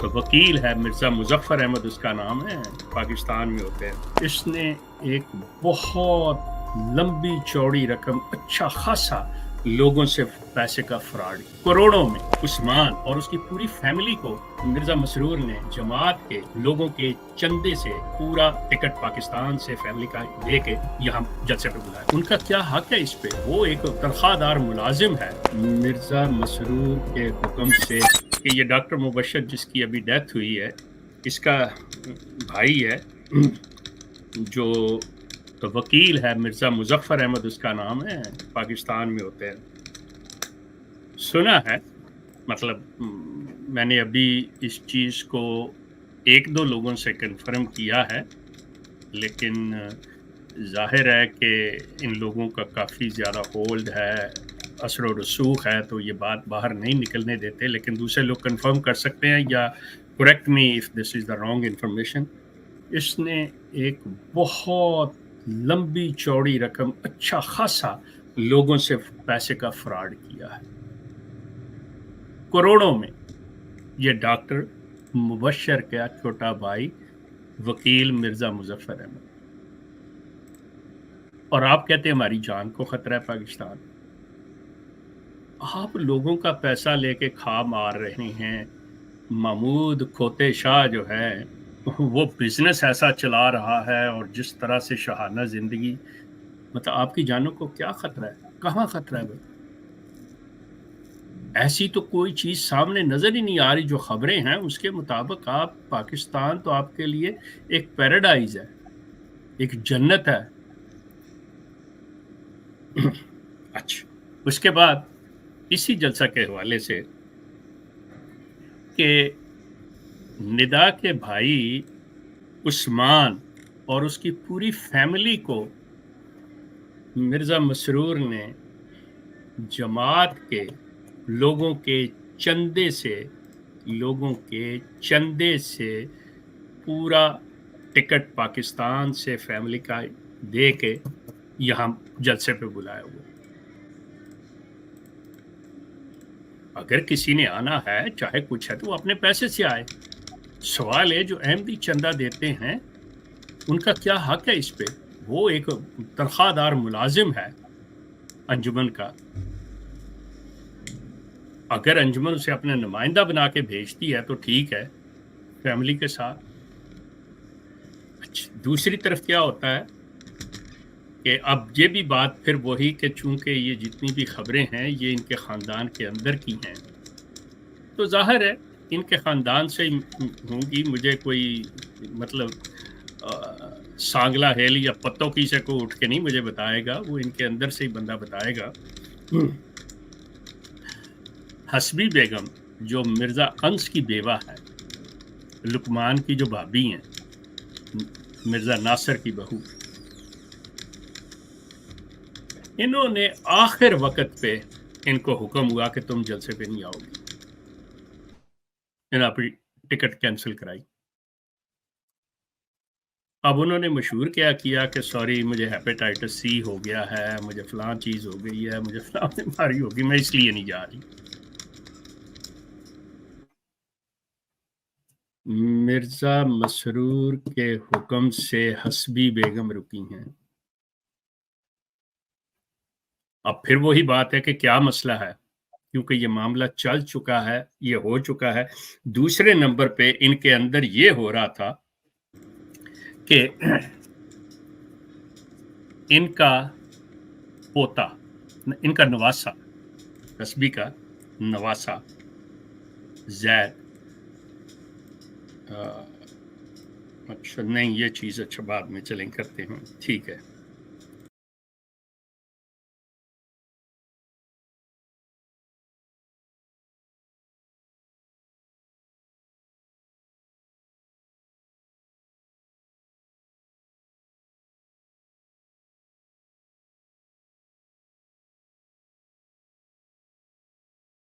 तो वकील है, मिर्ज़ा मुज़फ़्फ़र अहमद उसका नाम है, पाकिस्तान में होते हैं। इसने एक बहुत लंबी चौड़ी रकम, अच्छा खासा लोगों से पैसे का फ्रॉड, करोड़ों में। उस्मान और उसकी पूरी फैमिली को मिर्ज़ा मसरूर ने जमात के लोगों के चंदे से पूरा टिकट पाकिस्तान से फैमिली का लेके यहाँ जलसे पे बुलाया। उनका क्या हक है इस पे? वो एक तनख्वाहदार मुलाजिम है। मिर्ज़ा मसरूर के हुक्म से कि ये डॉक्टर मुबशर जिसकी अभी डेथ हुई है, इसका भाई है जो तो वकील है, मिर्ज़ा मुज़फ़्फ़र अहमद उसका नाम है, पाकिस्तान में होते हैं। सुना है, मतलब मैंने अभी इस चीज़ को 1-2 लोगों से कन्फर्म किया है, लेकिन ज़ाहिर है कि इन लोगों का काफ़ी ज़्यादा होल्ड है, असर व रसूख है, तो ये बात बाहर नहीं निकलने देते, लेकिन दूसरे लोग कन्फर्म कर सकते हैं या correct me if this is the wrong information. इसने एक बहुत लंबी चौड़ी रकम, अच्छा खासा लोगों से पैसे का फ्रॉड किया है, करोड़ों में। ये डॉक्टर मुबशर का छोटा भाई वकील मिर्ज़ा मुज़फ़्फ़र अहमद। और आप कहते हैं हमारी जान को खतरा है पाकिस्तान। आप लोगों का पैसा लेके खा मार रहे हैं। महमूद खोते शाह जो है वो बिजनेस ऐसा चला रहा है, और जिस तरह से शहाना जिंदगी, मतलब आपकी जानों को क्या खतरा है? कहाँ खतरा है भाई? ऐसी तो कोई चीज सामने नजर ही नहीं आ रही। जो खबरें हैं उसके मुताबिक आप पाकिस्तान तो आपके लिए एक पैराडाइज है, एक जन्नत है। अच्छा, उसके बाद इसी जलसा के हवाले से कि निदा के भाई उस्मान और उसकी पूरी फैमिली को मिर्जा मसरूर ने जमात के लोगों के चंदे से पूरा टिकट पाकिस्तान से फैमिली का दे के यहाँ जलसे पे बुलाया हुआ। अगर किसी ने आना है, चाहे कुछ है, तो वो अपने पैसे से आए। सवाल है जो अहमदी चंदा देते हैं उनका क्या हक है इस पे? वो एक तनख्वाहदार मुलाजिम है अंजुमन का। अगर अंजुमन उसे अपना नुमाइंदा बना के भेजती है तो ठीक है, फैमिली के साथ। अच्छा, दूसरी तरफ क्या होता है कि अब ये भी बात फिर वही कि चूंकि ये जितनी भी खबरें हैं ये इनके ख़ानदान के अंदर की हैं, तो ज़ाहिर है इनके ख़ानदान से ही होंगी। मुझे कोई मतलब सांगला हेल या पत्तों की से को उठ के नहीं मुझे बताएगा, वो इनके अंदर से ही बंदा बताएगा। हसबी बेगम जो मिर्ज़ा अंस की बेवा है, लुकमान की जो भाभी हैं, मिर्ज़ा नासिर की बहू, इन्होंने आखिर वक्त पे इनको हुक्म हुआ कि तुम जलसे पे नहीं आओगे। इन्होंने अपनी टिकट कैंसिल कराई। अब उन्होंने मशहूर क्या किया कि सॉरी मुझे हेपेटाइटिस सी हो गया है, मुझे फलां चीज़ हो गई है, मुझे फलां बीमारी होगी, मैं इसलिए नहीं जा रही। मिर्ज़ा मसरूर के हुक्म से हसबी बेगम रुकी हैं। अब फिर वही बात है कि क्या मसला है, क्योंकि ये मामला चल चुका है, ये हो चुका है। दूसरे नंबर पे इनके अंदर ये हो रहा था कि इनका पोता, इनका नवासा, हसबी का नवासा जैद, अच्छा नहीं, ये चीज़ अच्छा बाद में चलें करते हैं, ठीक है।